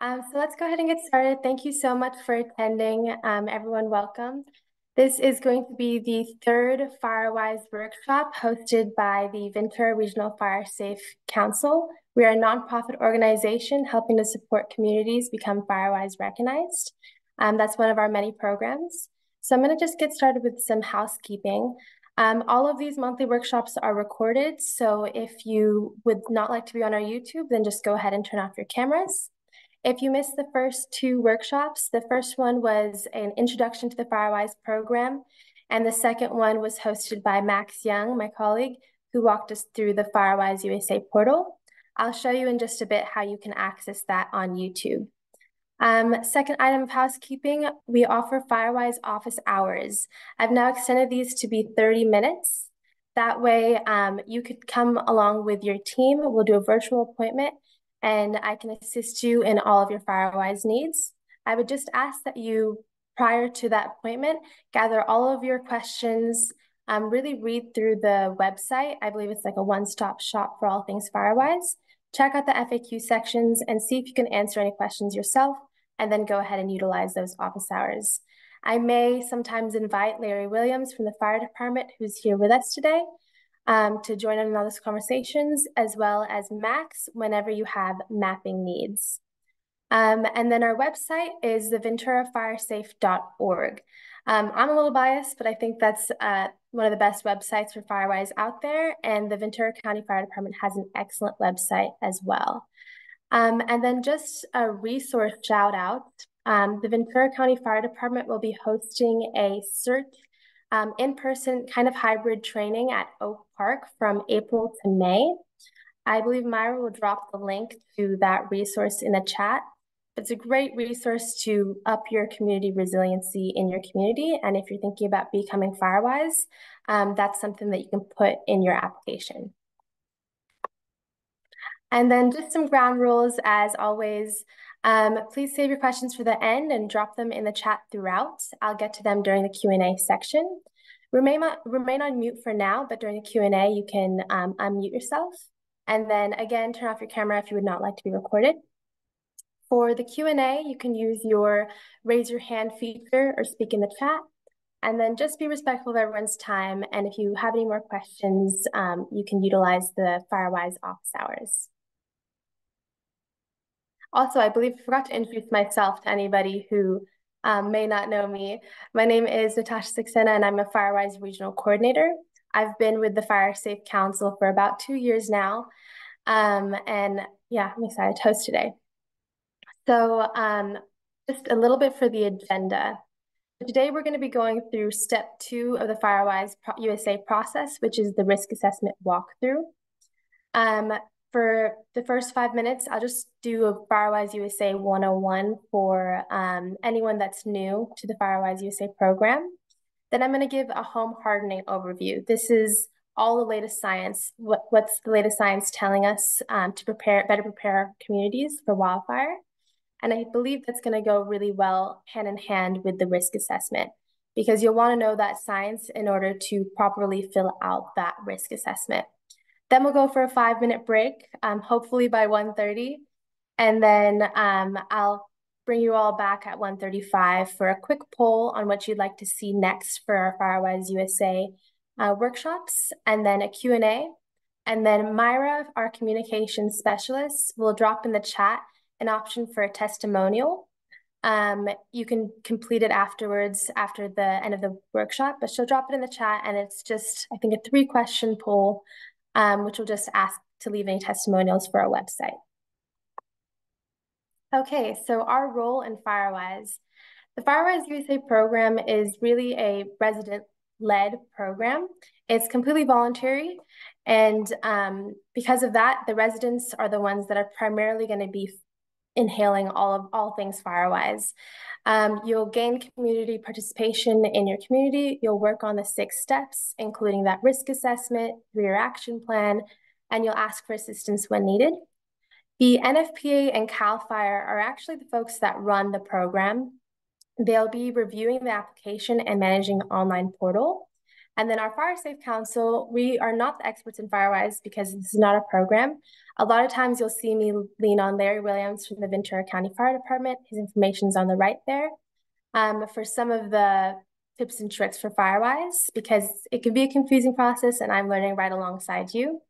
So let's go ahead and get started. Thank you so much for attending. Everyone, welcome. This is going to be the third Firewise workshop hosted by the Ventura Regional Fire Safe Council. We are a nonprofit organization helping to support communities become Firewise recognized. That's one of our many programs. So I'm going to just get started with some housekeeping. All of these monthly workshops are recorded. So if you would not like to be on our YouTube, then just go ahead and turn off your cameras. If you missed the first two workshops, the first one was an introduction to the Firewise program, and the second one was hosted by Max Young, my colleague, who walked us through the Firewise USA portal. I'll show you in just a bit how you can access that on YouTube. Second item of housekeeping, we offer Firewise office hours. I've now extended these to be 30 minutes. That way you could come along with your team. We'll do a virtual appointment and I can assist you in all of your Firewise needs. I would just ask that you, prior to that appointment, gather all of your questions, really read through the website. I believe it's like a one-stop shop for all things Firewise. Check out the FAQ sections and see if you can answer any questions yourself, and then go ahead and utilize those office hours. I may sometimes invite Larry Williams from the fire department, who's here with us today, to join in on those conversations, as well as Max whenever you have mapping needs. And then our website is the venturafiresafe.org. I'm a little biased, but I think that's one of the best websites for Firewise out there, and the Ventura County Fire Department has an excellent website as well. And then just a resource shout out, the Ventura County Fire Department will be hosting a CERT in-person kind of hybrid training at Oak Park from April to May. I believe Myra will drop the link to that resource in the chat. It's a great resource to up your community resiliency in your community. And if you're thinking about becoming Firewise, that's something that you can put in your application. And then just some ground rules as always. Please save your questions for the end and drop them in the chat throughout. I'll get to them during the Q&A section. Remain on mute for now, but during the Q&A, you can unmute yourself. And then again, turn off your camera if you would not like to be recorded. For the Q&A, you can use your raise your hand feature or speak in the chat. And then just be respectful of everyone's time. And if you have any more questions, you can utilize the Firewise office hours. Also, I believe I forgot to introduce myself to anybody who may not know me. My name is Natasha Saxena, and I'm a Firewise Regional Coordinator. I've been with the Fire Safe Council for about 2 years now. And yeah, I'm excited to host today. So just a little bit for the agenda. Today, we're going to be going through step 2 of the Firewise USA process, which is the risk assessment walkthrough. For the first 5 minutes, I'll just do a Firewise USA 101 for anyone that's new to the Firewise USA program. Then I'm going to give a home hardening overview. This is all the latest science, what's the latest science telling us to better prepare communities for wildfire. And I believe that's going to go really well hand in hand with the risk assessment, because you'll want to know that science in order to properly fill out that risk assessment. Then we'll go for a 5-minute break, hopefully by 1:30. And then I'll bring you all back at 1:35 for a quick poll on what you'd like to see next for our Firewise USA workshops, and then a Q&A. And then Myra, our communications specialist, will drop in the chat an option for a testimonial. You can complete it afterwards, after the end of the workshop, but she'll drop it in the chat, and it's just, I think, a 3-question poll, which will just ask to leave any testimonials for our website. Okay, so our role in Firewise. The Firewise USA program is really a resident-led program. It's completely voluntary, and because of that, the residents are the ones that are primarily going to be inhaling all things Firewise. You'll gain community participation in your community. You'll work on the 6 steps, including that risk assessment, 3-year action plan, and you'll ask for assistance when needed. The NFPA and CAL FIRE are actually the folks that run the program. They'll be reviewing the application and managing the online portal. And then our Fire Safe Council, we are not the experts in Firewise because this is not a program. A lot of times you'll see me lean on Larry Williams from the Ventura County Fire Department. His information's on the right there. For some of the tips and tricks for Firewise, because it can be a confusing process and I'm learning right alongside you.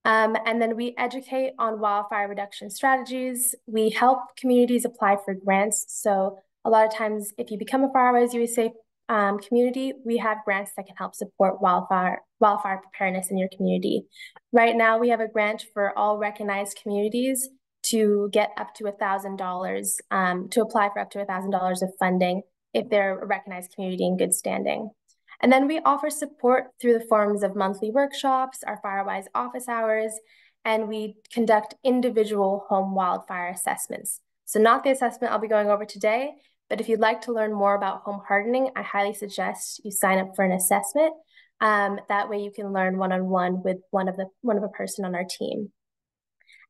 And then we educate on wildfire reduction strategies. We help communities apply for grants. So a lot of times, if you become a Firewise USA community, we have grants that can help support wildfire preparedness in your community. Right now, we have a grant for all recognized communities to get up to $1,000, to apply for up to $1,000 of funding if they're a recognized community in good standing. And then we offer support through the forms of monthly workshops, our Firewise office hours, and we conduct individual home wildfire assessments. So not the assessment I'll be going over today, but if you'd like to learn more about home hardening, I highly suggest you sign up for an assessment. That way you can learn one-on-one with one of a person on our team.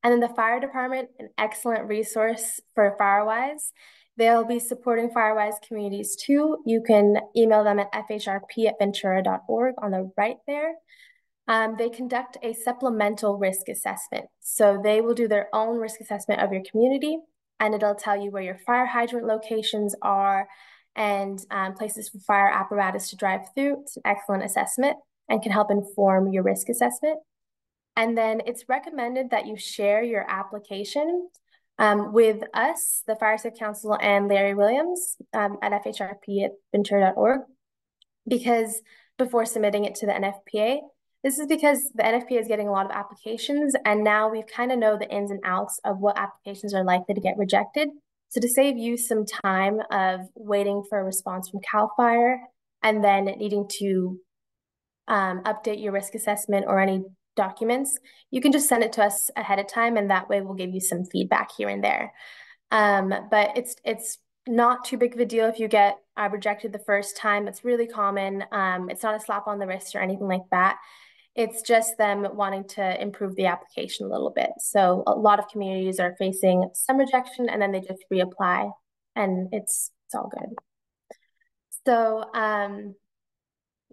And then the fire department, an excellent resource for Firewise. They'll be supporting Firewise communities too. You can email them at fhrp@ventura.org on the right there. They conduct a supplemental risk assessment. So they will do their own risk assessment of your community, and it'll tell you where your fire hydrant locations are and places for fire apparatus to drive through. It's an excellent assessment and can help inform your risk assessment. And then it's recommended that you share your application with us, the Fire Safe Council, and Larry Williams at fhrp@ventura.org, because before submitting it to the NFPA. This is because the NFPA is getting a lot of applications, and now we kind of know the ins and outs of what applications are likely to get rejected. So to save you some time of waiting for a response from CAL FIRE and then needing to update your risk assessment or any documents, you can just send it to us ahead of time, and that way we'll give you some feedback here and there. But it's not too big of a deal if you get rejected the first time. It's really common. It's not a slap on the wrist or anything like that. It's just them wanting to improve the application a little bit. So a lot of communities are facing some rejection and then they just reapply, and it's all good. So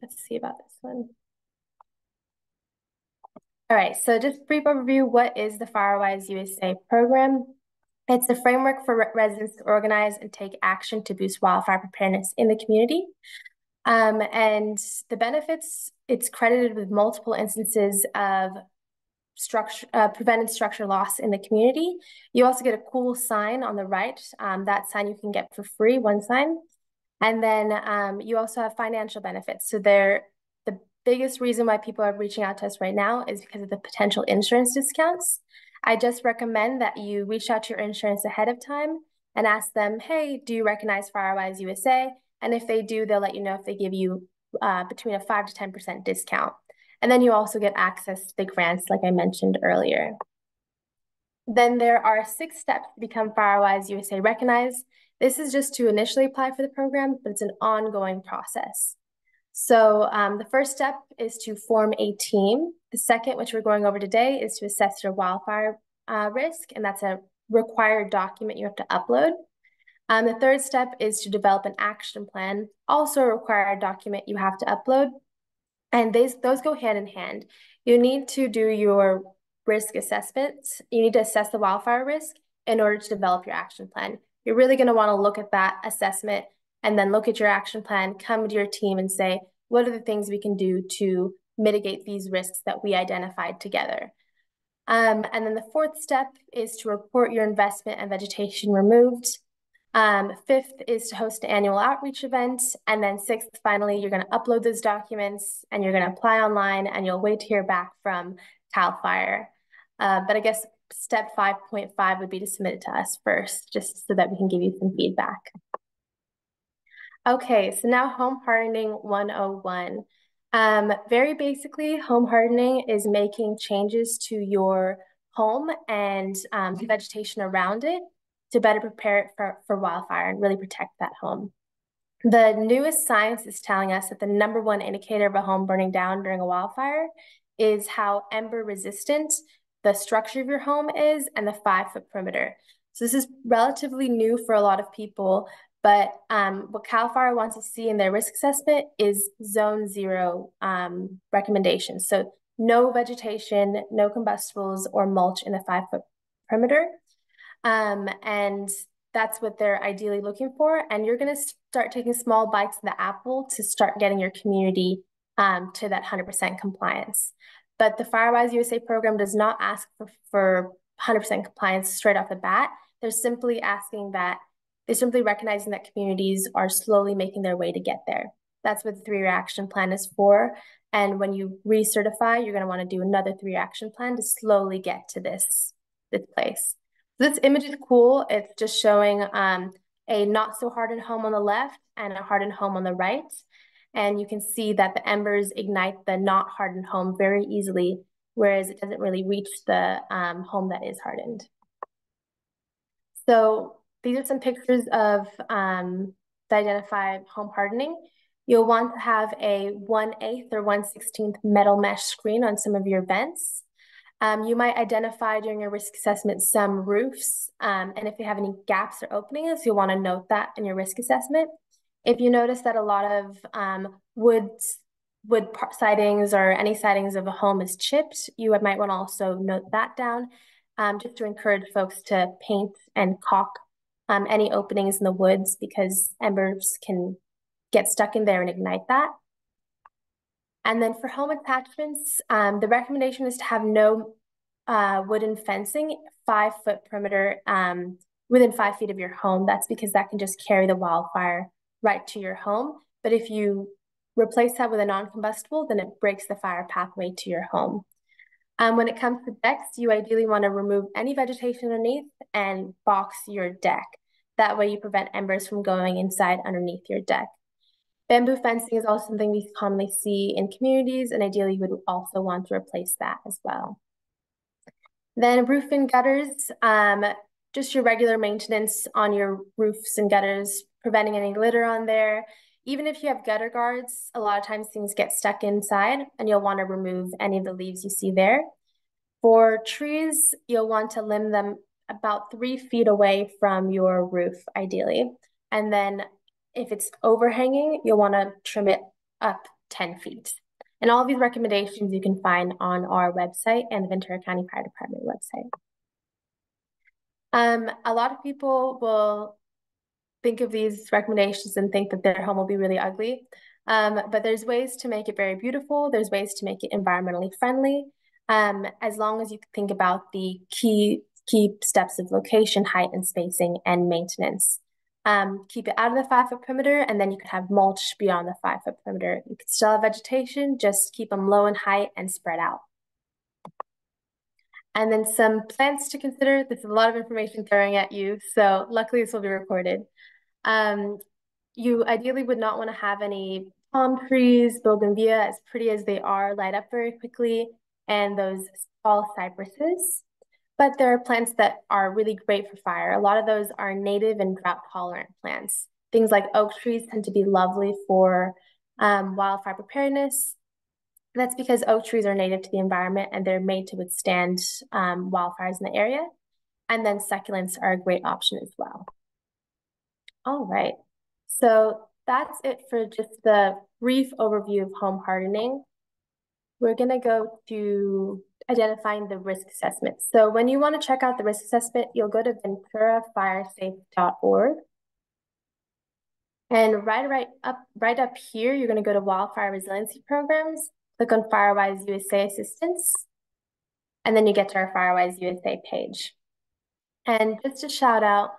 let's see about this one. All right, so just a brief overview. What is the Firewise USA program? It's a framework for residents to organize and take action to boost wildfire preparedness in the community. And the benefits, it's credited with multiple instances of prevented structure loss in the community. You also get a cool sign on the right. That sign you can get for free, one sign. And then you also have financial benefits. So the biggest reason why people are reaching out to us right now is because of the potential insurance discounts. I just recommend that you reach out to your insurance ahead of time and ask them, hey, do you recognize Firewise USA? And if they do, they'll let you know if they give you between a 5 to 10% discount. And then you also get access to the grants, like I mentioned earlier. Then there are 6 steps to become Firewise USA recognized. This is just to initially apply for the program, but it's an ongoing process. So the first step is to form a team. The second, which we're going over today, is to assess your wildfire risk, and that's a required document you have to upload. The third step is to develop an action plan, also a required document you have to upload. And those go hand in hand. You need to do your risk assessment. You need to assess the wildfire risk in order to develop your action plan. You're really going to want to look at that assessment and then look at your action plan, come to your team and say, what are the things we can do to mitigate these risks that we identified together? And then the fourth step is to report your investment and vegetation removed. Fifth is to host an annual outreach event. And then sixth, finally, you're going to upload those documents and you're going to apply online, and you'll wait to hear back from CAL FIRE. But I guess step 5.5 would be to submit it to us first, just so that we can give you some feedback. Okay, so now home hardening 101. Very basically, home hardening is making changes to your home and the vegetation around it to better prepare it for wildfire and really protect that home. The newest science is telling us that the #1 indicator of a home burning down during a wildfire is how ember resistant the structure of your home is and the 5-foot perimeter. So this is relatively new for a lot of people, but what CAL FIRE wants to see in their risk assessment is zone 0 recommendations. So no vegetation, no combustibles or mulch in a 5-foot perimeter. And that's what they're ideally looking for. And you're going to start taking small bites of the apple to start getting your community to that 100% compliance. But the Firewise USA program does not ask for 100% compliance straight off the bat. They're simply recognizing that communities are slowly making their way to get there. That's what the 3-year action plan is for. And when you recertify, you're going to want to do another 3-year action plan to slowly get to this place. This image is cool. It's just showing a not so hardened home on the left and a hardened home on the right. And you can see that the embers ignite the not hardened home very easily, whereas it doesn't really reach the home that is hardened. So these are some pictures of the identified home hardening. You'll want to have a 1/8 or 1/16 metal mesh screen on some of your vents. You might identify during your risk assessment some roofs, and if you have any gaps or openings, you'll want to note that in your risk assessment. If you notice that a lot of wood sidings or any sidings of a home is chipped, you might want to also note that down, just to encourage folks to paint and caulk any openings in the woods, because embers can get stuck in there and ignite that. And then for home attachments, the recommendation is to have no wooden fencing 5-foot perimeter within 5 feet of your home. That's because that can just carry the wildfire right to your home. But if you replace that with a non-combustible, then it breaks the fire pathway to your home. When it comes to decks, you ideally want to remove any vegetation underneath and box your deck. That way you prevent embers from going inside underneath your deck. Bamboo fencing is also something we commonly see in communities, and ideally you would also want to replace that as well. Then roof and gutters, just your regular maintenance on your roofs and gutters, preventing any litter on there. Even if you have gutter guards, a lot of times things get stuck inside, and you'll want to remove any of the leaves you see there. For trees, you'll want to limb them about 3 feet away from your roof, ideally. And then if it's overhanging, you'll want to trim it up 10 feet. And all of these recommendations you can find on our website and the Ventura County Fire Department website. A lot of people will think of these recommendations and think that their home will be really ugly. But there's ways to make it very beautiful. There's ways to make it environmentally friendly, as long as you think about the key steps of location, height, and spacing, and maintenance. Keep it out of the 5-foot perimeter, and then you could have mulch beyond the 5-foot perimeter. You could still have vegetation, just keep them low in height and spread out. And then some plants to consider. This is a lot of information throwing at you, so luckily this will be recorded. You ideally would not want to have any palm trees, bougainvillea, as pretty as they are, light up very quickly, and those tall cypresses. But there are plants that are really great for fire. A lot of those are native and drought-tolerant plants. Things like oak trees tend to be lovely for wildfire preparedness. That's because oak trees are native to the environment and they're made to withstand wildfires in the area. And then succulents are a great option as well. All right, so that's it for just the brief overview of home hardening. We're gonna go to identifying the risk assessment. So when you want to check out the risk assessment, you'll go to venturafiresafe.org. And right up here, you're going to go to Wildfire Resiliency Programs, click on Firewise USA Assistance, and then you get to our Firewise USA page. And just to shout out,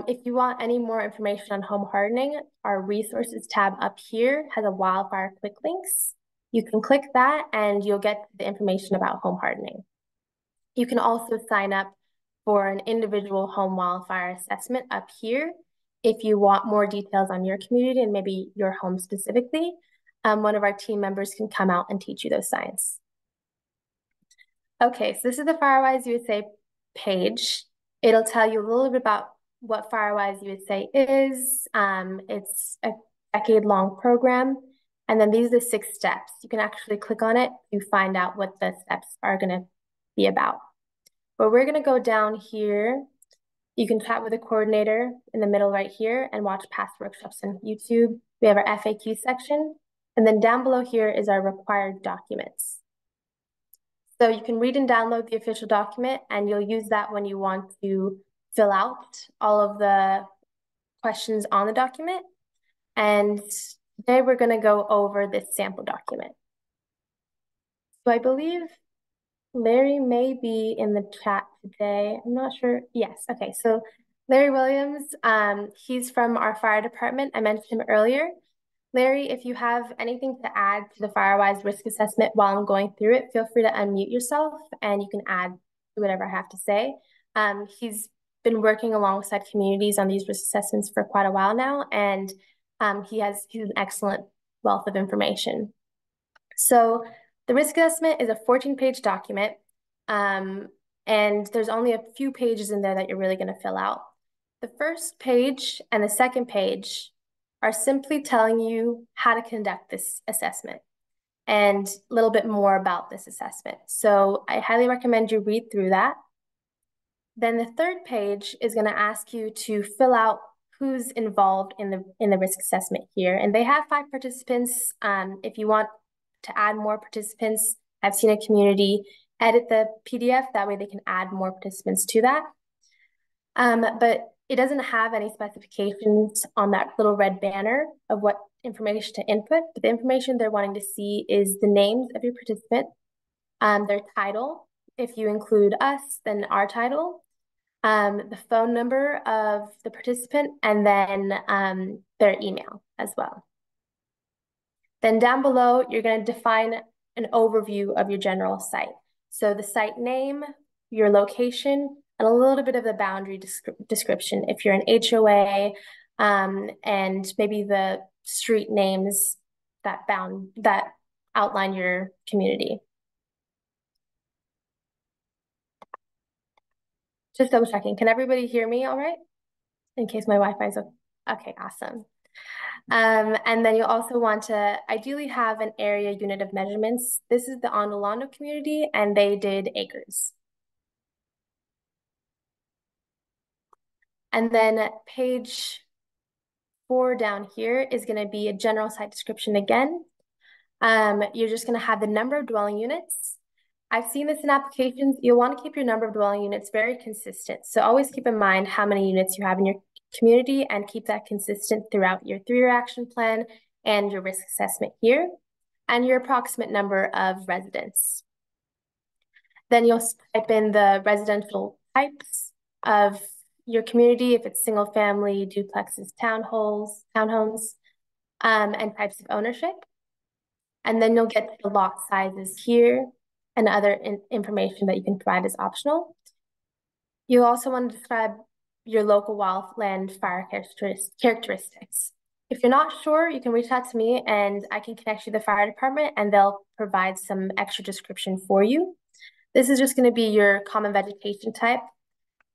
if you want any more information on home hardening, our resources tab up here has a wildfire quick links. You can click that and you'll get the information about home hardening. You can also sign up for an individual home wildfire assessment up here if you want more details on your community and maybe your home specifically. One of our team members can come out and teach you those signs. Okay, so this is the Firewise USA page. It'll tell you a little bit about what Firewise USA is. It's a decade-long program. And then these are the 6 steps. You can actually click on it to find out what the steps are going to be about. But we're going to go down here. You can chat with a coordinator in the middle right here and watch past workshops on YouTube. We have our FAQ section. And then down below here is our required documents. So you can read and download the official document, and you'll use that when you want to fill out all of the questions on the document. And today we're going to go over this sample document. So I believe Larry may be in the chat today. I'm not sure. Yes. Okay. So Larry Williams, he's from our fire department. I mentioned him earlier. Larry, if you have anything to add to the Firewise risk assessment while I'm going through it, feel free to unmute yourself and you can add to whatever I have to say. He's been working alongside communities on these risk assessments for quite a while now, and he's an excellent wealth of information. So the risk assessment is a 14-page document, and there's only a few pages in there that you're really going to fill out. The first page and the second page are simply telling you how to conduct this assessment and a little bit more about this assessment. So I highly recommend you read through that. Then the third page is going to ask you to fill out who's involved in the risk assessment here. And they have 5 participants. If you want to add more participants, I've seen a community edit the PDF. That way they can add more participants to that. But it doesn't have any specifications on that little red banner of what information to input. But the information they're wanting to see is the names of your participant, their title. If you include us, then our title, the phone number of the participant, and then their email as well. Then down below, you're going to define an overview of your general site. So the site name, your location, and a little bit of the boundary description. If you're an HOA, and maybe the street names that outline your community. Just double checking. Can everybody hear me all right? In case my Wi-Fi is okay, awesome. And then you'll also want to ideally have an area unit of measurements. This is the Ondolando community, and they did acres. And then page 4 down here is going to be a general site description again. You're just going to have the number of dwelling units. I've seen this in applications. You'll want to keep your number of dwelling units very consistent. So always keep in mind how many units you have in your community and keep that consistent throughout your 3-year action plan and your risk assessment here, and your approximate number of residents. Then you'll type in the residential types of your community, if it's single family, duplexes, townhomes, and types of ownership. And then you'll get the lot sizes here and other information that you can provide as optional. You'll also want to describe your local wildland fire characteristics. If you're not sure, you can reach out to me and I can connect you to the fire department and they'll provide some extra description for you. This is just going to be your common vegetation type.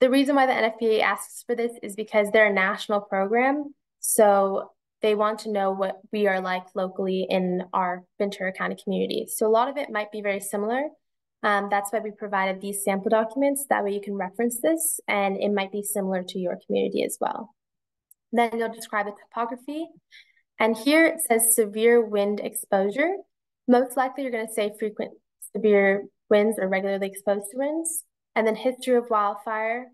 The reason why the NFPA asks for this is because they're a national program. So they want to know what we are like locally in our Ventura County community. So a lot of it might be very similar. That's why we provided these sample documents. That way you can reference this and it might be similar to your community as well. Then you'll describe the topography. And here it says severe wind exposure. Most likely you're going to say frequent severe winds or regularly exposed to winds. And then history of wildfire,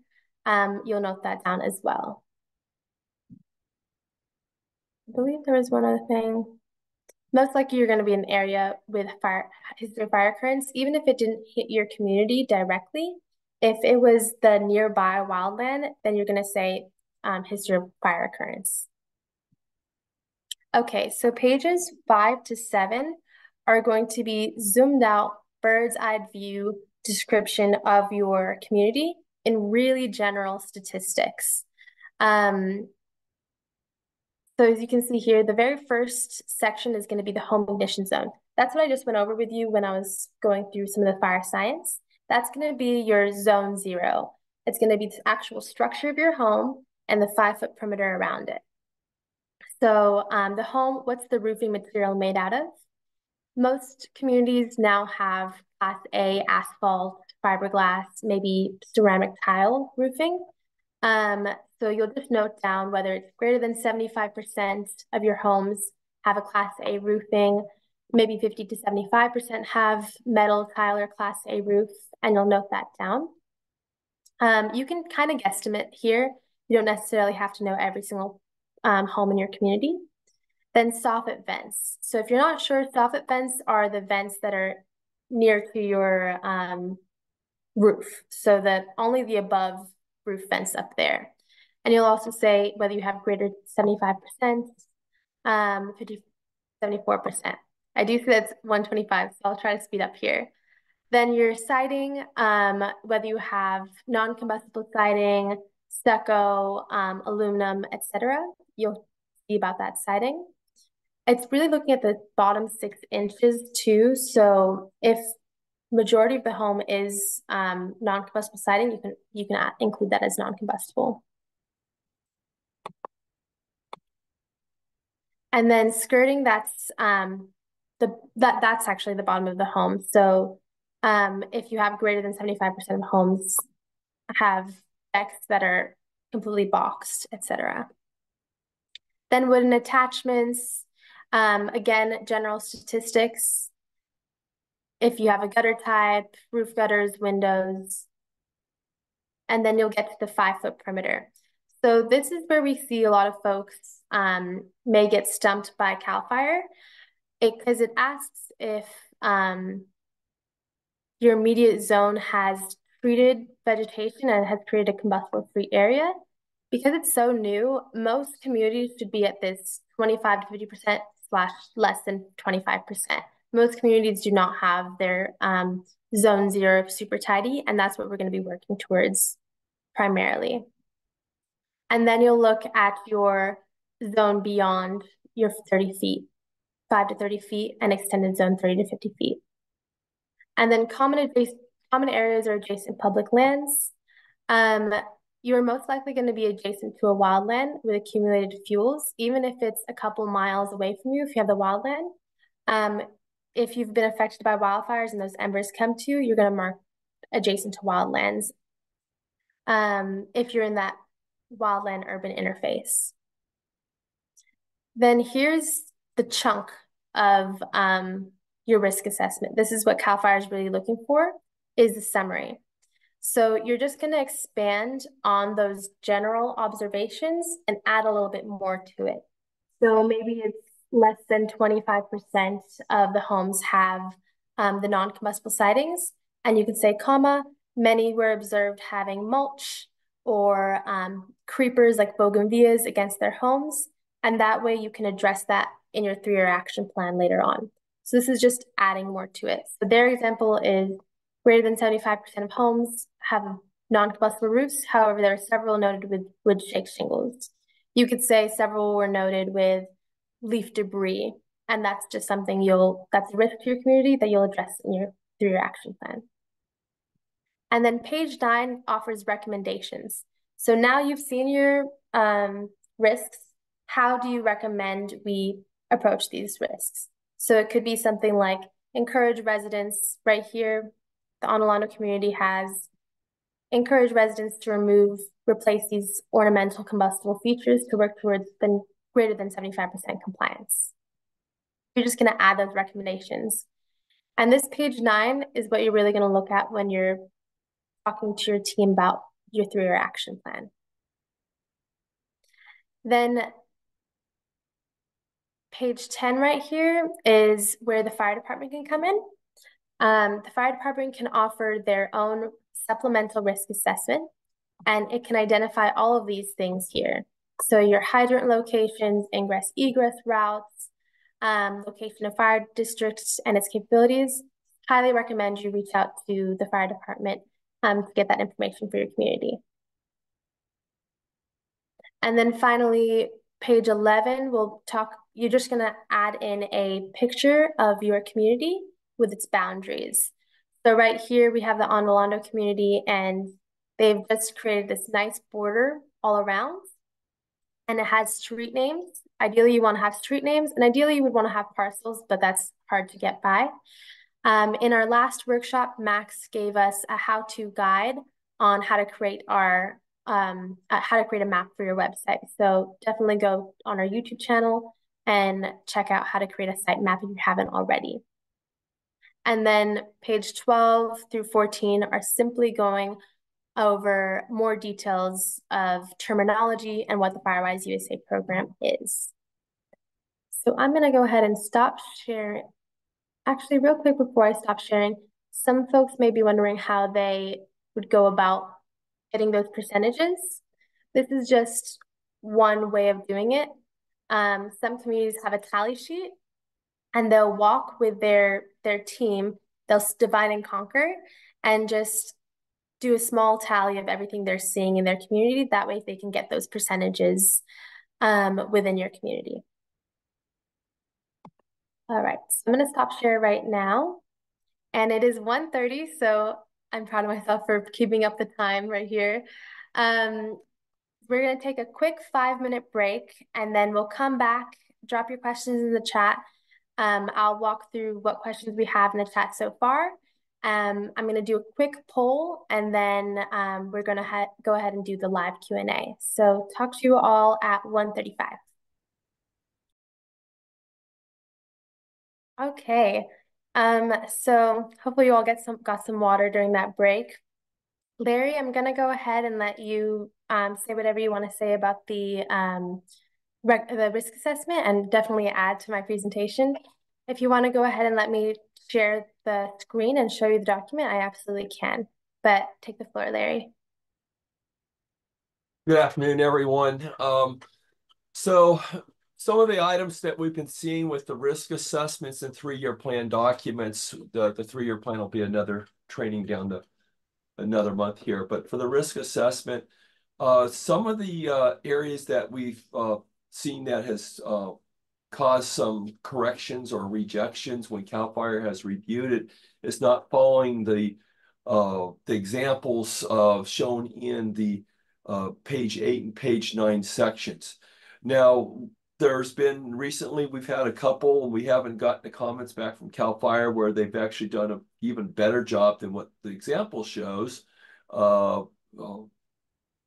you'll note that down as well. I believe there was one other thing. Most likely you're going to be in an area with history of fire occurrence, even if it didn't hit your community directly. If it was the nearby wildland, then you're going to say history of fire occurrence. Okay, so pages 5 to 7 are going to be zoomed out, bird's eye view description of your community in really general statistics. So as you can see here, the very first section is going to be the home ignition zone. That's what I just went over with you when I was going through some of the fire science. That's going to be your zone 0. It's going to be the actual structure of your home and the 5-foot perimeter around it. So the home, what's the roofing material made out of? Most communities now have Class A asphalt, fiberglass, maybe ceramic tile roofing. So you'll just note down whether it's greater than 75% of your homes have a Class A roofing, maybe 50 to 75% have metal tile or Class A roof, and you'll note that down. You can kind of guesstimate here. You don't necessarily have to know every single home in your community. Then soffit vents. So if you're not sure, soffit vents are the vents that are near to your roof, so that only the above roof vents up there. And you'll also say whether you have greater 75%, 50, 74%. I do see that's 125, so I'll try to speed up here. Then your siding, whether you have non-combustible siding, stucco, aluminum, etc. You'll see about that siding. It's really looking at the bottom 6 inches too. So if majority of the home is non-combustible siding, you can include that as non-combustible. And then skirting, that's that's actually the bottom of the home. So if you have greater than 75% of homes have decks that are completely boxed, etc. Then wooden attachments, again, general statistics. If you have a gutter type, roof gutters, windows, and then you'll get to the 5-foot perimeter. So this is where we see a lot of folks may get stumped by CAL FIRE because it asks if your immediate zone has treated vegetation and has created a combustible-free area. Because it's so new, most communities should be at this 25 to 50% / less than 25%. Most communities do not have their zone 0 super tidy, and that's what we're going to be working towards primarily. And then you'll look at your zone beyond your 30 feet, 5 to 30 feet, and extended zone 30 to 50 feet. And then common areas or adjacent public lands. You're most likely going to be adjacent to a wildland with accumulated fuels, even if it's a couple miles away from you if you have the wildland. If you've been affected by wildfires and those embers come to you, you're going to mark adjacent to wildlands if you're in that wildland urban interface. Then here's the chunk of your risk assessment. This is what CAL FIRE is really looking for, is the summary. So you're just going to expand on those general observations and add a little bit more to it. So maybe it's less than 25% of the homes have the non-combustible sidings, and you could say, comma, many were observed having mulch or creepers like bougainvilleas against their homes, and that way you can address that in your 3-year action plan later on. So this is just adding more to it. So their example is greater than 75% of homes have non-combustible roofs. However, there are several noted with wood shake shingles. You could say several were noted with leaf debris, and that's just something that's a risk to your community that you'll address in your 3-year action plan. And then page 9 offers recommendations. So now you've seen your risks. How do you recommend we approach these risks? So it could be something like encourage residents right here. The Onalano community has encouraged residents to replace these ornamental combustible features to work towards the greater than 75% compliance. You're just going to add those recommendations. And this page 9 is what you're really going to look at when you're talking to your team about your 3-year action plan. Then page 10 right here is where the fire department can come in. The fire department can offer their own supplemental risk assessment, and it can identify all of these things here. So your hydrant locations, ingress, egress routes, location of fire districts and its capabilities. Highly recommend you reach out to the fire department to get that information for your community. And then finally, page 11, you're just gonna add in a picture of your community with its boundaries. So right here, we have the Onalano community, and they've just created this nice border all around, and it has street names. Ideally, you wanna have street names, and ideally you would wanna have parcels, but that's hard to get by. In our last workshop, Max gave us a how-to guide on how to create a map for your website. So definitely go on our YouTube channel and check out how to create a site map if you haven't already. And then page 12 through 14 are simply going over more details of terminology and what the Firewise USA program is. So I'm going to go ahead and stop sharing. Actually, real quick before I stop sharing, some folks may be wondering how they would go about getting those percentages. This is just one way of doing it. Some communities have a tally sheet, and they'll walk with their team. They'll divide and conquer and just do a small tally of everything they're seeing in their community. That way they can get those percentages within your community. All right, so I'm going to stop share right now. And it is 1:30, so I'm proud of myself for keeping up the time right here. We're going to take a quick 5-minute break, and then we'll come back, drop your questions in the chat. I'll walk through what questions we have in the chat so far. I'm going to do a quick poll, and then we're going to go ahead and do the live Q&A. So talk to you all at 1:35. Okay. So hopefully you all got some water during that break. Larry, I'm gonna go ahead and let you say whatever you want to say about the risk assessment, and definitely add to my presentation. If you want to go ahead and let me share the screen and show you the document, I absolutely can. But take the floor, Larry. Good afternoon, everyone. So some of the items that we've been seeing with the risk assessments and 3-year plan documents, the 3-year plan will be another training down to another month here. But for the risk assessment, some of the areas that we've seen that has caused some corrections or rejections when CAL FIRE has reviewed it is not following the examples shown in the page 8 and page 9 sections. Now, there's been recently, we've had a couple, and we haven't gotten the comments back from CAL FIRE where they've actually done an even better job than what the example shows. We're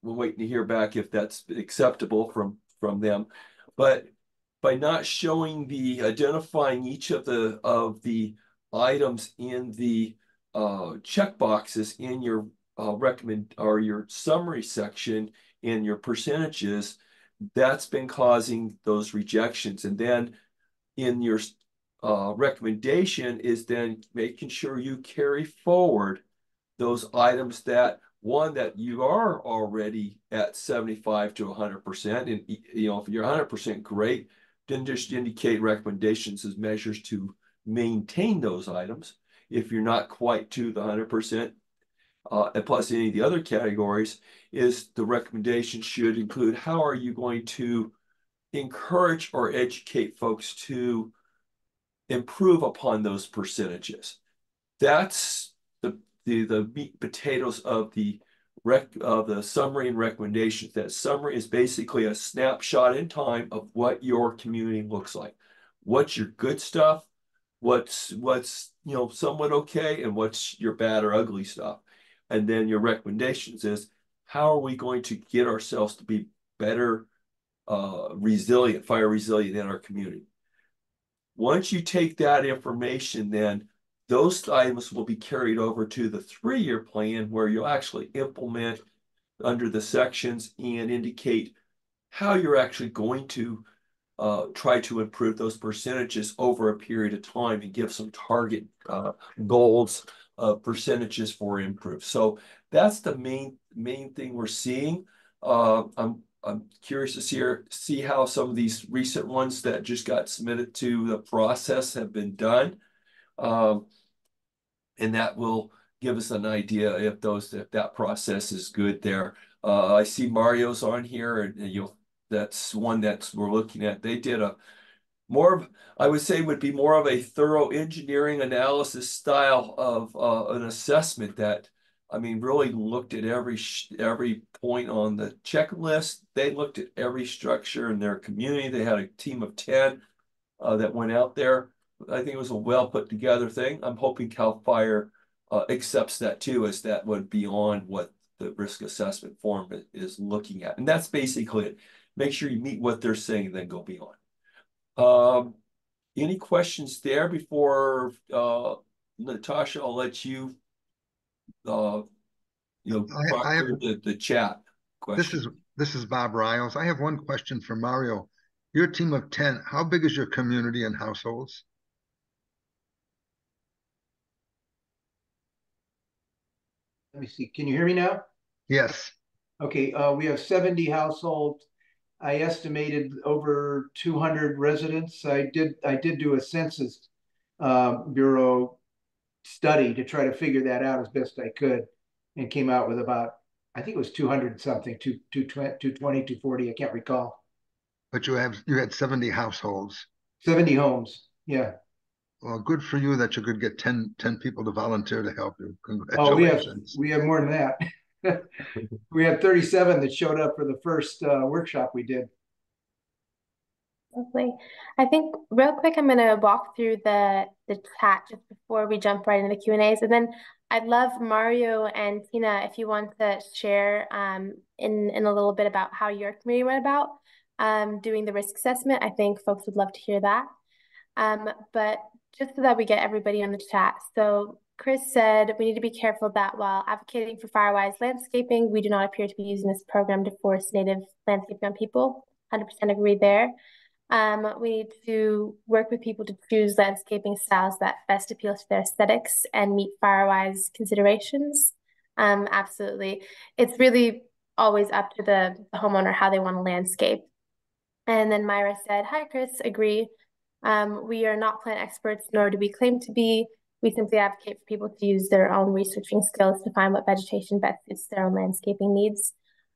waiting to hear back if that's acceptable from them. But by not showing identifying each of the items in the check boxes in your your summary section in your percentages, that's been causing those rejections. And then in your recommendation is then making sure you carry forward those items that you are already at 75 to 100%. And if you're 100%, great. Then just indicate recommendations as measures to maintain those items. If you're not quite to the 100%, and plus any of the other categories, is the recommendation should include how are you going to encourage or educate folks to improve upon those percentages. That's the meat and potatoes of the summary and recommendations. That summary is basically a snapshot in time of what your community looks like. What's your good stuff? What's somewhat okay, and what's your bad or ugly stuff? And then your recommendations is how are we going to get ourselves to be better resilient, fire resilient in our community. Once you take that information, then those items will be carried over to the 3-year plan where you'll actually implement under the sections and indicate how you're actually going to try to improve those percentages over a period of time and give some target goals percentages for improve. So that's the main thing we're seeing. I'm curious to see how some of these recent ones that just got submitted to the process have been done. And that will give us an idea if that process is good there. I see Mario's on here, and that's one that we're looking at. They did I would say would be more of a thorough engineering analysis style of an assessment that, really looked at every point on the checklist. They looked at every structure in their community. They had a team of 10 that went out there. I think it was a well put together thing. I'm hoping CAL FIRE accepts that too, as that would be on what the risk assessment form is looking at. And that's basically it. Make sure you meet what they're saying, then go beyond. Any questions there before Natasha? I'll let you I have proctor the chat this question. is this is Bob Riles. I have one question for Mario. Your team of 10, how big is your community and households? Let me see. Can you hear me now? Yes. Okay, we have 70 households. I estimated over 200 residents. I did do a census bureau study to try to figure that out as best I could, and came out with about, I think it was 200 something, 220, 240. I can't recall. But you had 70 households. 70 homes. Yeah. Well, good for you that you could get 10 people to volunteer to help you. Oh, Congratulations. we have more than that. We had 37 that showed up for the first workshop we did. Lovely. I think real quick, I'm going to walk through the chat just before we jump right into the Q&As. And then I'd love Mario and Tina, if you want to share in a little bit about how your community went about doing the risk assessment. I think folks would love to hear that. But just so that we get everybody on the chat. So Chris said we need to be careful that while advocating for Firewise landscaping, we do not appear to be using this program to force native landscaping on people. 100% agree there. We need to work with people to choose landscaping styles that best appeal to their aesthetics and meet Firewise considerations. Absolutely. It's really always up to the homeowner how they want to landscape. And then Myra said, hi, Chris, agree. We are not plant experts, nor do we claim to be. We simply advocate for people to use their own researching skills to find what vegetation best suits their own landscaping needs,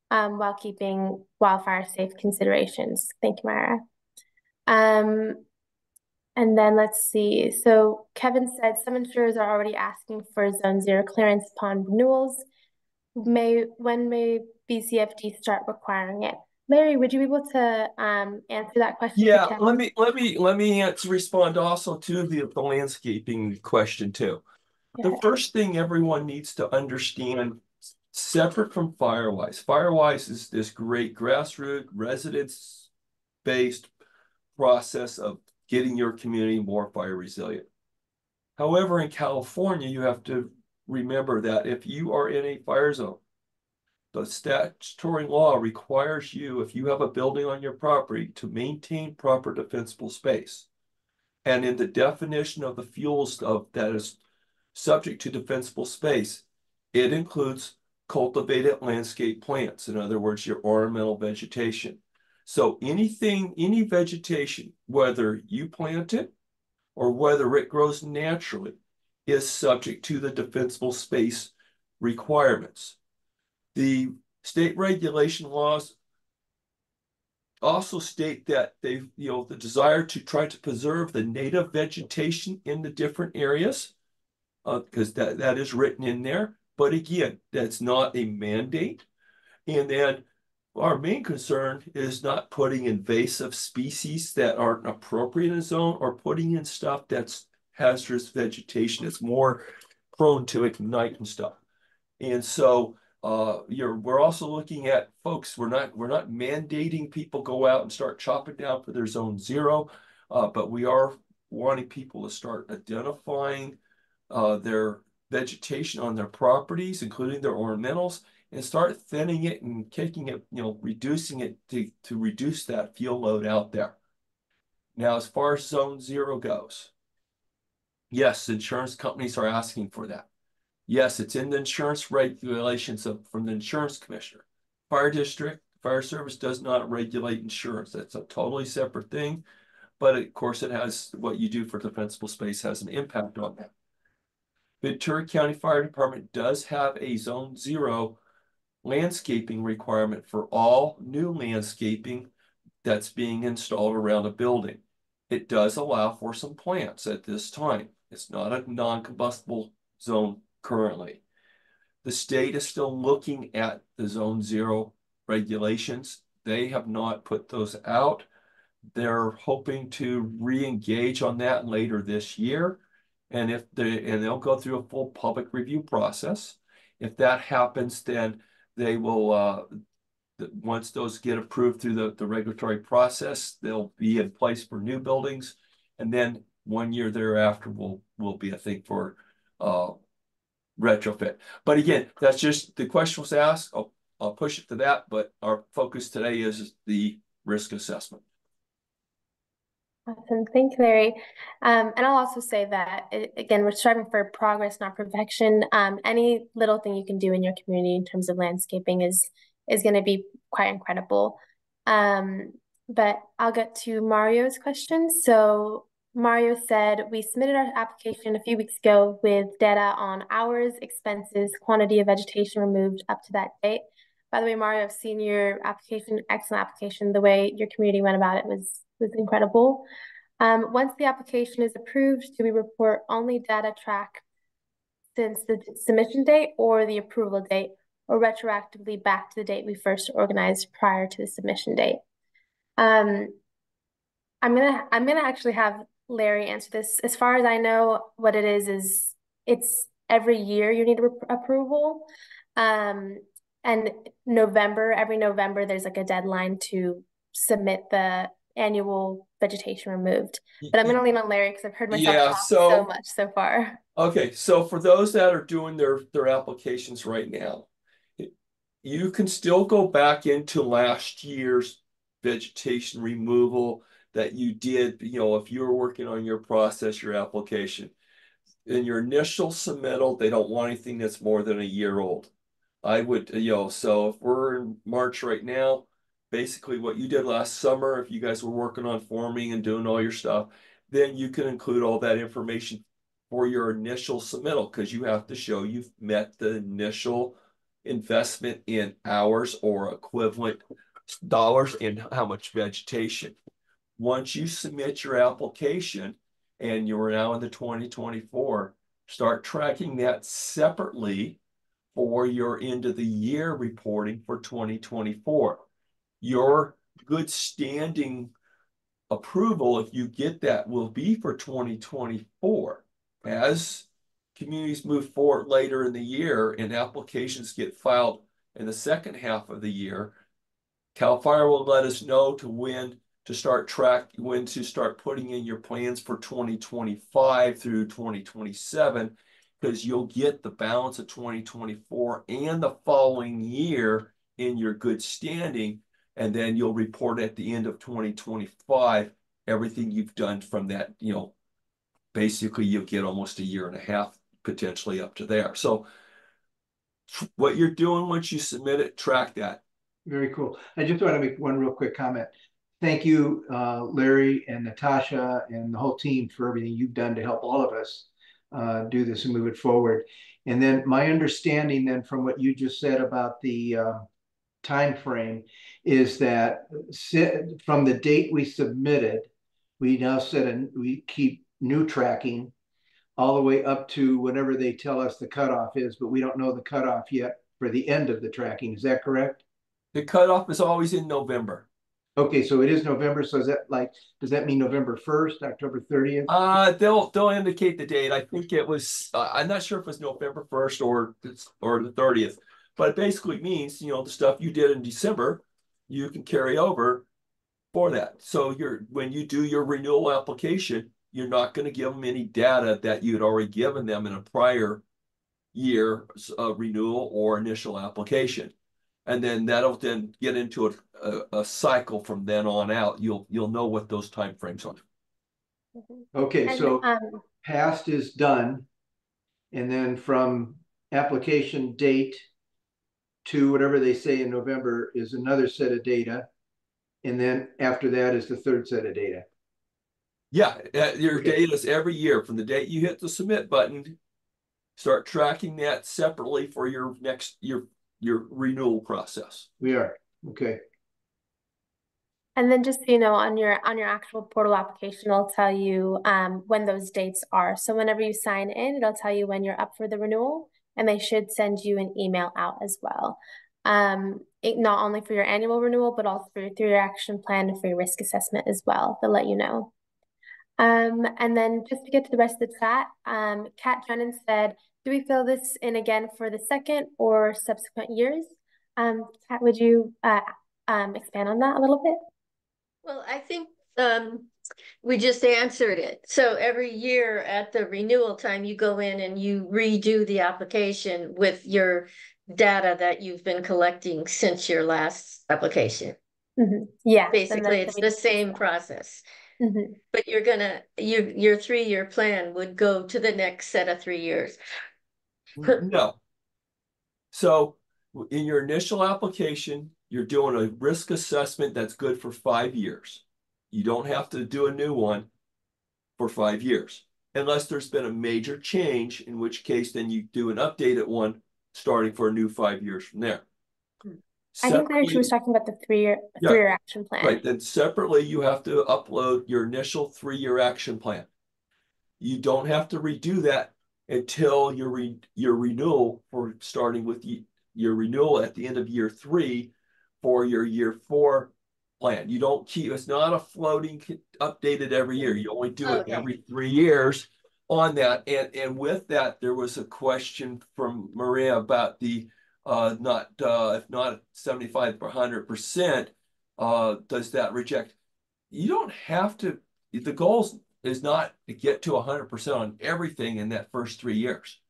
while keeping wildfire safe considerations. Thank you, Myra. And then let's see. So Kevin said some insurers are already asking for zone 0 clearance upon renewals. When may BCFD start requiring it? Larry, would you be able to answer that question for Yeah, Kevin? let me respond also to the landscaping question too. The first thing everyone needs to understand, separate from Firewise. Firewise is this great grassroots, residence-based process of getting your community more fire resilient. However, in California, you have to remember that if you are in a fire zone, the statutory law requires you, if you have a building on your property, to maintain proper defensible space. And in the definition of the fuels that is subject to defensible space, it includes cultivated landscape plants. In other words, your ornamental vegetation. So any vegetation, whether you plant it or whether it grows naturally, is subject to the defensible space requirements. The state regulation laws also state that the desire to try to preserve the native vegetation in the different areas, because that is written in there. But again, that's not a mandate. And then our main concern is not putting invasive species that aren't appropriate in a zone, or putting in stuff that's hazardous vegetation. It's more prone to ignite and stuff. And so we're also looking at, folks, we're not mandating people go out and start chopping down for their zone 0, but we are wanting people to start identifying their vegetation on their properties, including their ornamentals, and start thinning it and kicking it, reducing it to reduce that fuel load out there. Now, as far as zone 0 goes, yes, insurance companies are asking for that. Yes, it's in the insurance regulations from the insurance commissioner. Fire district, fire service does not regulate insurance. That's a totally separate thing. But of course, it has, what you do for defensible space has an impact on that. Ventura County Fire Department does have a zone 0 landscaping requirement for all new landscaping that's being installed around a building. It does allow for some plants at this time. It's not a non-combustible zone currently. The state is still looking at the zone 0 regulations. They have not put those out. They're hoping to re-engage on that later this year. And they'll go through a full public review process. If that happens, then they will once those get approved through the regulatory process, they'll be in place for new buildings. And then 1 year thereafter will be, I think, for retrofit. But again, that's just the question was asked. I'll push it to that, but our focus today is the risk assessment. Awesome. Thank you, Larry. And I'll also say that, again, we're striving for progress, not perfection. Any little thing you can do in your community in terms of landscaping is going to be quite incredible. But I'll get to Mario's question. So Mario said, we submitted our application a few weeks ago with data on hours, expenses, quantity of vegetation removed up to that date. By the way, Mario, I've seen your application, excellent application. The way your community went about it was incredible. Once the application is approved, do we report only data tracked since the submission date or the approval date, or retroactively back to the date we first organized prior to the submission date? I'm gonna actually have Larry answer this. As far as I know, what it is it's every year you need approval. And every November, there's like a deadline to submit the annual vegetation removed. But I'm going to lean on Larry because I've heard myself talk so much so far. Okay, so for those that are doing their applications right now, you can still go back into last year's vegetation removal that you did, if you were working on your process, your application. In your initial submittal, they don't want anything that's more than a year old. I would, so if we're in March right now, basically what you did last summer, if you guys were working on forming and doing all your stuff, then you can include all that information for your initial submittal, because you have to show you've met the initial investment in hours or equivalent dollars in how much vegetation. Once you submit your application and you're now in the 2024, start tracking that separately for your end of the year reporting for 2024. Your good standing approval, if you get that, will be for 2024. As communities move forward later in the year and applications get filed in the second half of the year, CAL FIRE will let us know when to start putting in your plans for 2025 through 2027, because you'll get the balance of 2024 and the following year in your good standing, and then you'll report at the end of 2025 everything you've done from that. Basically you'll get almost a year and a half, potentially up to there. So what you're doing once you submit it, track that. Very cool. I just want to make one real quick comment. Thank you, Larry and Natasha and the whole team for everything you've done to help all of us do this and move it forward. And then my understanding then from what you just said about the time frame is that from the date we submitted, we now we keep new tracking all the way up to whenever they tell us the cutoff is, but we don't know the cutoff yet for the end of the tracking. Is that correct? The cutoff is always in November. Okay, so it is November. So does that mean November 1st, October 30th? They'll indicate the date. I think it was, I'm not sure if it was November 1st or the 30th, but it basically means, the stuff you did in December, you can carry over for that. So when you do your renewal application, you're not going to give them any data that you had already given them in a prior year renewal or initial application. And then that'll then get into a cycle from then on out. You'll know what those time frames are. Okay, so past is done, and then from application date to whatever they say in November is another set of data, and then after that is the third set of data. Yeah, your data is every year from the date you hit the submit button. Start tracking that separately for your next your renewal process. We are okay. And then just on your actual portal application, it'll tell you when those dates are. So whenever you sign in, it'll tell you when you're up for the renewal, and they should send you an email out as well. Not only for your annual renewal, but also through your action plan and for your risk assessment as well. They'll let you know. And then just to get to the rest of the chat, Kat Drennan said, do we fill this in again for the second or subsequent years? Kat, would you expand on that a little bit? Well, I think we just answered it. So every year at the renewal time, you go in and you redo the application with your data that you've been collecting since your last application. Mm-hmm. Yeah. Basically, it's the same process. Mm-hmm. But your 3-year plan would go to the next set of 3 years. No. So in your initial application, you're doing a risk assessment that's good for 5 years. You don't have to do a new one for 5 years, unless there's been a major change, in which case then you do an updated one starting for a new 5 years from there. I think Larry was talking about the three-year action plan. Right. Then separately, you have to upload your initial 3-year action plan. You don't have to redo that until your renewal, for starting with your renewal at the end of year 3 for your year 4 plan. You don't keep, it's not a floating updated every year. You only do it every 3 years on that. And with that, there was a question from Maria about the if not 75 per 100%, does that reject? You don't have to. The goal is not to get to 100% on everything in that first 3 years.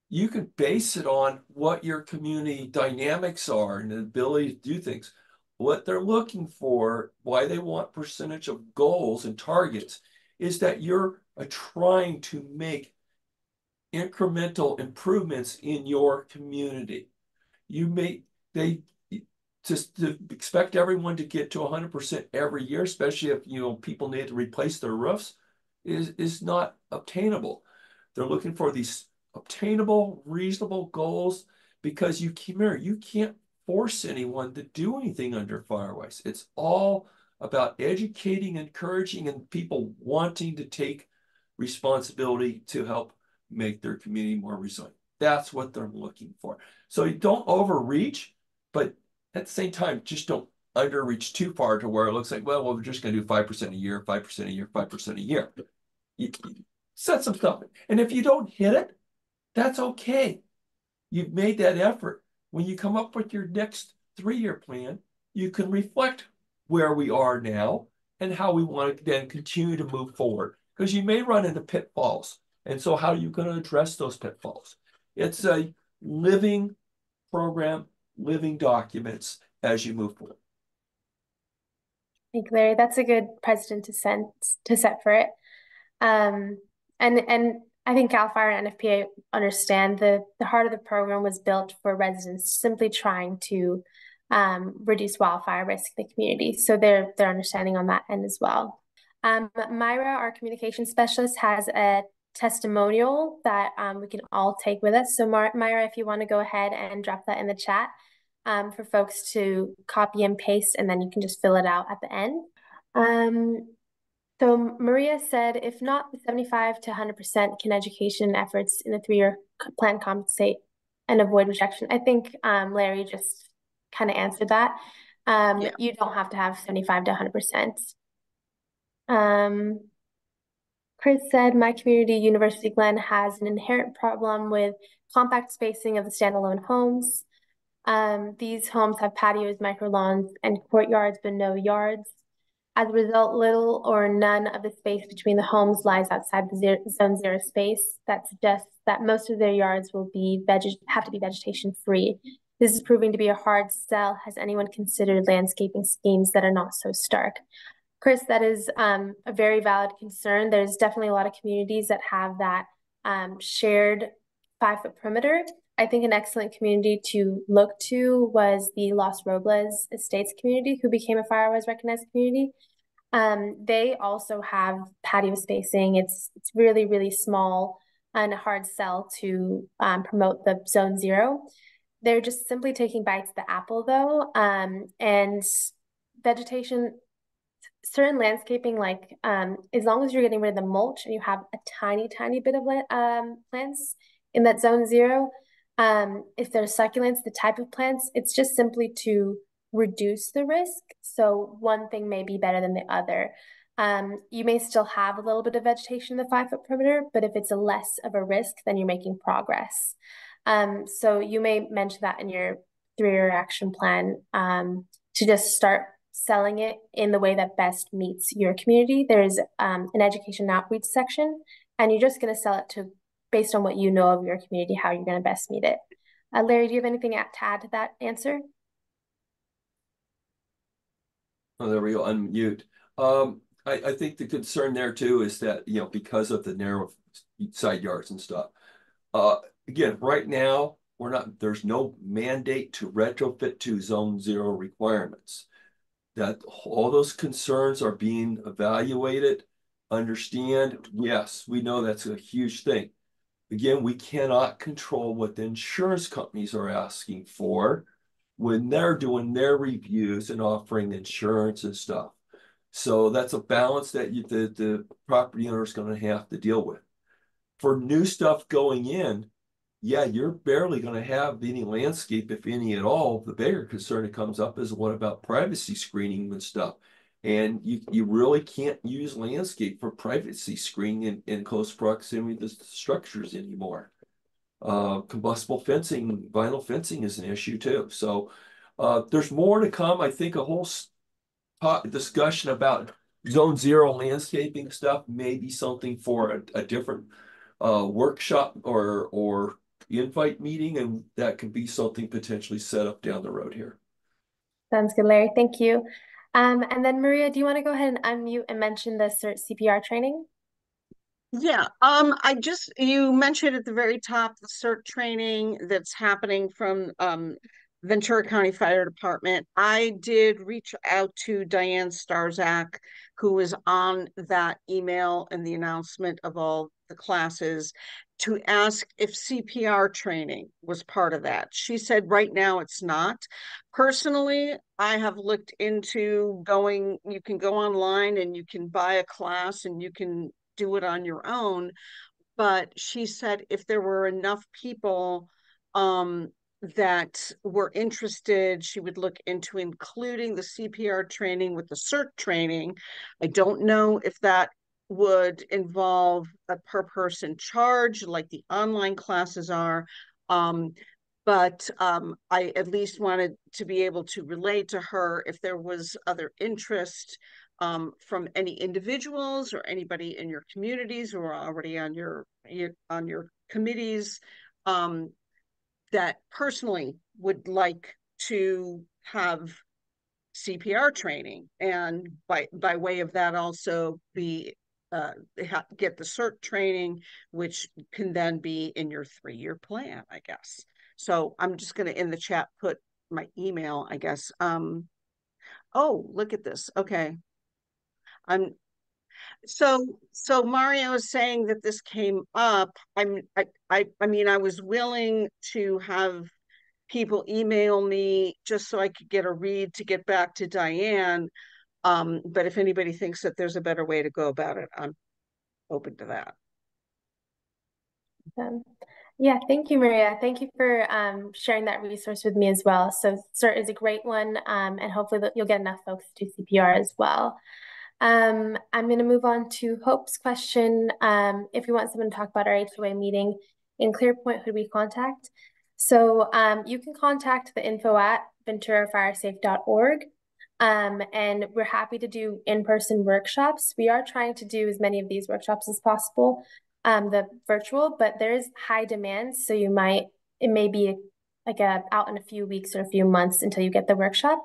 You can base it on what your community dynamics are and the ability to do things, what they're looking for, why they want percentage of goals and targets, is that you're trying to make incremental improvements in your community. They just to expect everyone to get to 100% every year, especially if people need to replace their roofs, is not obtainable. They're looking for these obtainable, reasonable goals, because you can't force anyone to do anything under Firewise. It's all about educating, encouraging, and people wanting to take responsibility to help make their community more resilient. That's what they're looking for. So you don't overreach, but at the same time, just don't underreach too far to where it looks like, well, we're just going to do 5% a year, 5% a year, 5% a year. You set some stuff. And if you don't hit it, that's okay. You've made that effort. When you come up with your next 3-year plan, you can reflect where we are now and how we want to then continue to move forward. Because you may run into pitfalls. And so how are you going to address those pitfalls? It's a living program, living documents as you move forward. Thank you, Larry. That's a good precedent to set for it. And I think CAL FIRE and NFPA understand the heart of the program was built for residents simply trying to reduce wildfire risk in the community. So they're understanding on that end as well. Myra, our communication specialist, has a testimonial that we can all take with us. So Myra, if you want to go ahead and drop that in the chat for folks to copy and paste, and then you can just fill it out at the end. So Maria said, if not the 75 to 100%, can education efforts in the 3-year plan compensate and avoid rejection? I think Larry just kind of answered that. You don't have to have 75 to 100%. Chris said, my community, University Glen, has an inherent problem with compact spacing of the standalone homes. These homes have patios, micro lawns, and courtyards, but no yards. As a result, little or none of the space between the homes lies outside the zone 0 space. That suggests that most of their yards will have to be vegetation free. This is proving to be a hard sell. Has anyone considered landscaping schemes that are not so stark? Chris, that is a very valid concern. There's definitely a lot of communities that have that shared 5-foot perimeter. I think an excellent community to look to was the Los Robles Estates community, who became a Firewise recognized community. They also have patio spacing. It's really, really small and a hard sell to promote the zone 0. They're just simply taking bites of the apple, though, and vegetation. Certain landscaping, like as long as you're getting rid of the mulch and you have a tiny bit of plants in that zone 0, if there's succulents, the type of plants, it's just simply to reduce the risk. So one thing may be better than the other. You may still have a little bit of vegetation in the 5-foot perimeter, but if it's a less of a risk, then you're making progress. So you may mention that in your 3-year action plan to just start selling it in the way that best meets your community. There's an education outreach section, and you're just going to sell it to based on what you know of your community, how you're going to best meet it. Larry, do you have anything to add to that answer? Oh, there we go, unmute. I think the concern there too is that, you know, because of the narrow side yards and stuff. Again, right now, there's no mandate to retrofit to zone 0 requirements. That all those concerns are being evaluated, understand, yes, we know that's a huge thing. Again, we cannot control what the insurance companies are asking for when they're doing their reviews and offering insurance and stuff. So that's a balance that the property owner is going to have to deal with. For new stuff going in, yeah, you're barely going to have any landscape, if any at all. The bigger concern that comes up is what about privacy screening and stuff. And you really can't use landscape for privacy screening in close proximity to structures anymore. Combustible fencing, vinyl fencing is an issue too. So there's more to come. I think a whole discussion about zone 0 landscaping stuff may be something for a different workshop or invite meeting, and that could be something potentially set up down the road here. Sounds good, Larry. Thank you. And then Maria, do you want to go ahead and unmute and mention the CERT CPR training? Yeah, you mentioned at the very top the CERT training that's happening from Ventura County Fire Department. I did reach out to Diane Starzak, who was on that email and the announcement of all the classes, to ask if CPR training was part of that. She said right now it's not. Personally, I have looked into you can go online and you can buy a class and you can do it on your own. But she said if there were enough people that were interested, she would look into including the CPR training with the CERT training. I don't know if that would involve a per person charge like the online classes are. But I at least wanted to be able to relate to her if there was other interest from any individuals or anybody in your communities who are already on your committees that personally would like to have CPR training, and by way of that also get the CERT training, which can then be in your 3-year plan, I guess. So I'm just going to in the chat put my email, I guess. Oh, look at this. Okay. So Mario is saying that this came up. I mean, I was willing to have people email me just so I could get a read to get back to Diane. But if anybody thinks that there's a better way to go about it, I'm open to that. Yeah, thank you, Maria. Thank you for sharing that resource with me as well. So CERT is a great one, and hopefully you'll get enough folks to do CPR as well. I'm going to move on to Hope's question. If you want someone to talk about our HOA meeting in Clearpoint, who do we contact? So you can contact the info at venturafiresafe.org. And we're happy to do in-person workshops. We are trying to do as many of these workshops as possible, the virtual, but there is high demand. So it may be like out in a few weeks or a few months until you get the workshop.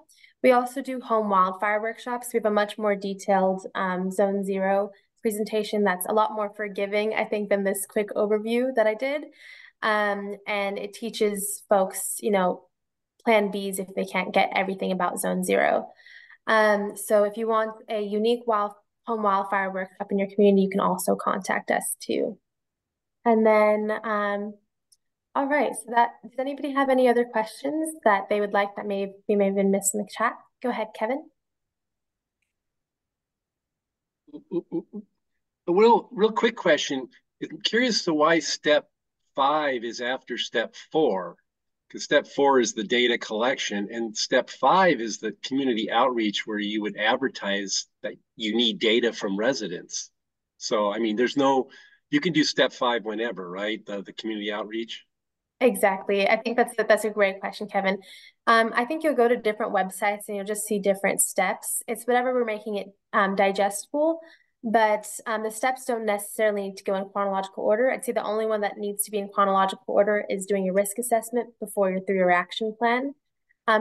We also do home wildfire workshops. We have a much more detailed zone 0 presentation that's a lot more forgiving, I think, than this quick overview that I did. And it teaches folks, plan Bs if they can't get everything about zone 0. So if you want a unique home wildfire workshop in your community, you can also contact us too. And then, all right, so does anybody have any other questions that they would like that we may have been missed in the chat? Go ahead, Kevin. A real quick question. I'm curious to why step 5 is after step 4, because step 4 is the data collection and step 5 is the community outreach where you would advertise that you need data from residents. So, I mean, you can do step 5 whenever, right? The community outreach. Exactly. I think that's a great question, Kevin. I think you'll go to different websites and you'll just see different steps. It's whatever we're making it digestible, but the steps don't necessarily need to go in chronological order. I'd say the only one that needs to be in chronological order is doing your risk assessment before you're through your action plan.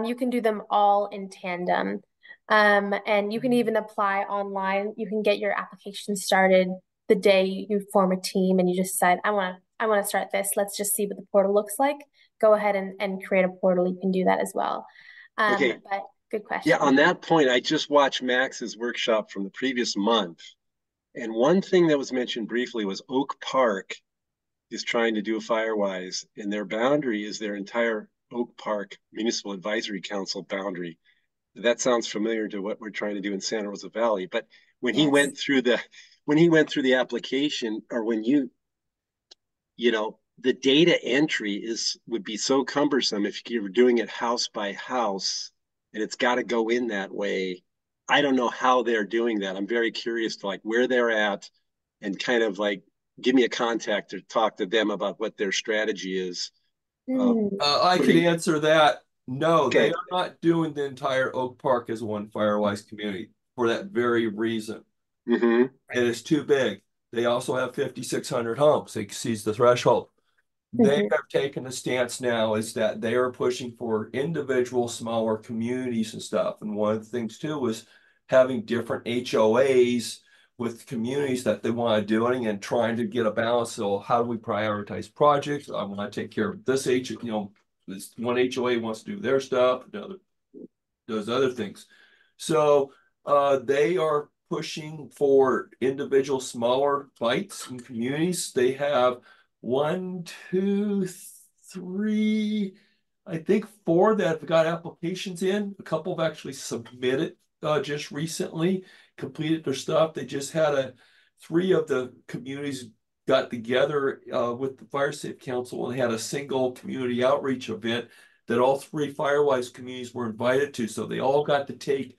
You can do them all in tandem. And you can even apply online. You can get your application started the day you form a team and you just decide, I want to start this. Let's just see what the portal looks like. Go ahead and create a portal. You can do that as well. Okay. But good question. Yeah, on that point, I just watched Max's workshop from the previous month. And one thing that was mentioned briefly was Oak Park is trying to do a Firewise, and their boundary is their entire Oak Park Municipal Advisory Council boundary. That sounds familiar to what we're trying to do in Santa Rosa Valley. But when he went through the application, or when the data entry would be so cumbersome if you're doing it house by house, and it's got to go in that way. I don't know how they're doing that. I'm very curious to where they're at, and kind of give me a contact to talk to them about what their strategy is. I could answer that. No, Okay. they are not doing the entire Oak Park as one Firewise community for that very reason. Mm-hmm. It is too big. They also have 5,600 homes. It exceeds the threshold. They have taken a stance now is that they are pushing for individual smaller communities and stuff. And one of the things too is having different HOAs with communities that they want to do it and trying to get a balance. So how do we prioritize projects? I want to take care of this this one HOA wants to do their stuff, another does other things. So they are pushing for individual smaller bites and communities. They have 1, 2, 3, I think 4 that have got applications in. A couple have actually submitted just recently, completed their stuff. They just had 3 of the communities got together with the Fire Safe Council and had a single community outreach event that all 3 Firewise communities were invited to. So they all got to take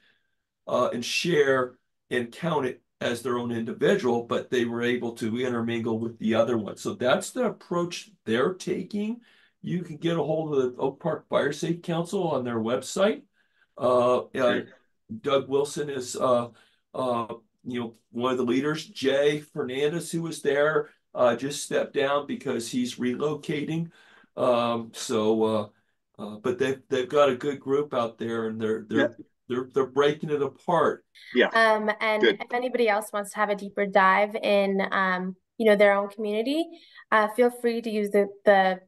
and share and count it as their own individual, but they were able to intermingle with the other ones. So that's the approach they're taking. You can get a hold of the Oak Park Fire Safe Council on their website. Doug Wilson is one of the leaders. Jay Fernandez, who was there, just stepped down because he's relocating. But they've got a good group out there, and they're breaking it apart. Yeah. And Good. if anybody else wants to have a deeper dive in their own community, feel free to use the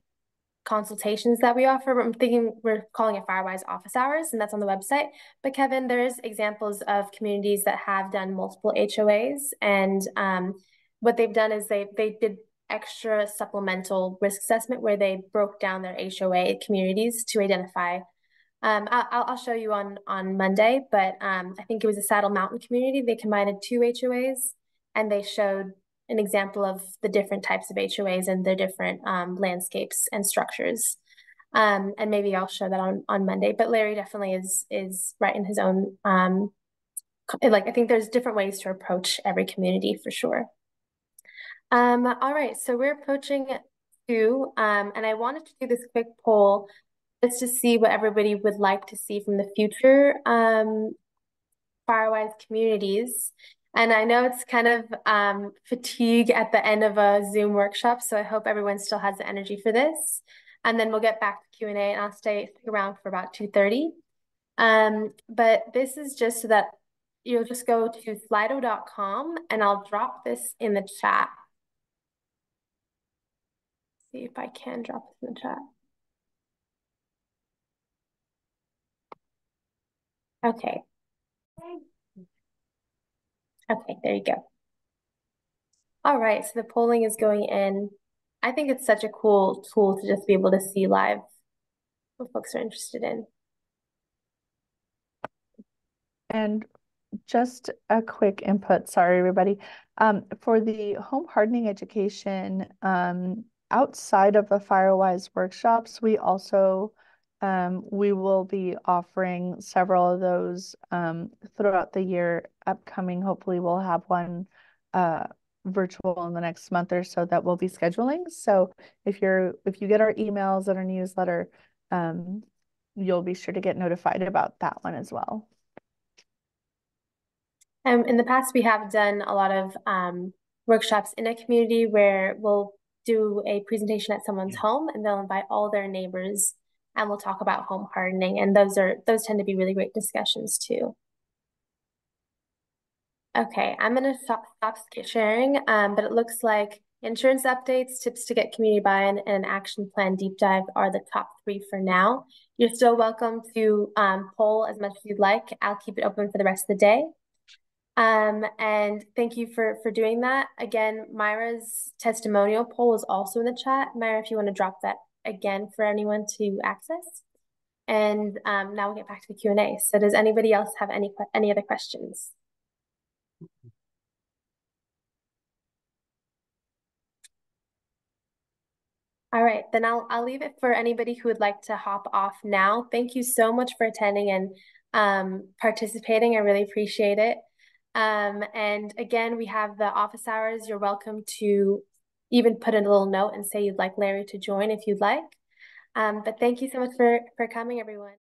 consultations that we offer. I'm thinking we're calling it Firewise office hours, and that's on the website. But Kevin, there's examples of communities that have done multiple HOAs, and what they've done is they did extra supplemental risk assessment where they broke down their HOA communities to identify. I'll show you on Monday, but I think it was a Saddle Mountain community. They combined 2 HOAs, and they showed an example of the different types of HOAs and their different landscapes and structures. And maybe I'll show that on Monday. But Larry definitely is right in his own. I think there's different ways to approach every community for sure. All right, so we're approaching 2, and I wanted to do this quick poll just to see what everybody would like to see from the future Firewise communities. And I know it's kind of fatigue at the end of a Zoom workshop, so I hope everyone still has the energy for this. And then we'll get back to Q&A, and I'll stick around for about 2:30. But this is just so that you'll just go to slido.com, and I'll drop this in the chat. See if I can drop this in the chat. Okay. Okay, there you go. All right, so the polling is going in. I think it's such a cool tool to just be able to see live what folks are interested in. And just a quick input, sorry, everybody. For the home hardening education, outside of the Firewise workshops, we also we will be offering several of those throughout the year upcoming. Hopefully we'll have one virtual in the next month or so that we'll be scheduling. So if you get our emails and our newsletter, you'll be sure to get notified about that one as well. In the past, we have done a lot of workshops in a community where we'll do a presentation at someone's home and they'll invite all their neighbors and we'll talk about home hardening. And those tend to be really great discussions too. Okay, I'm going to stop sharing, but it looks like insurance updates, tips to get community buy-in, and an action plan deep dive are the top 3 for now. You're still welcome to poll as much as you'd like. I'll keep it open for the rest of the day. And thank you for doing that. Again, Myra's testimonial poll is also in the chat. Myra, if you want to drop that again for anyone to access. And now we'll get back to the Q&A. So does anybody else have any other questions? All right, then I'll leave it for anybody who would like to hop off now. Thank you so much for attending and participating. I really appreciate it. And again, we have the office hours. You're welcome to even put in a little note and say you'd like Larry to join if you'd like. But thank you so much for coming, everyone.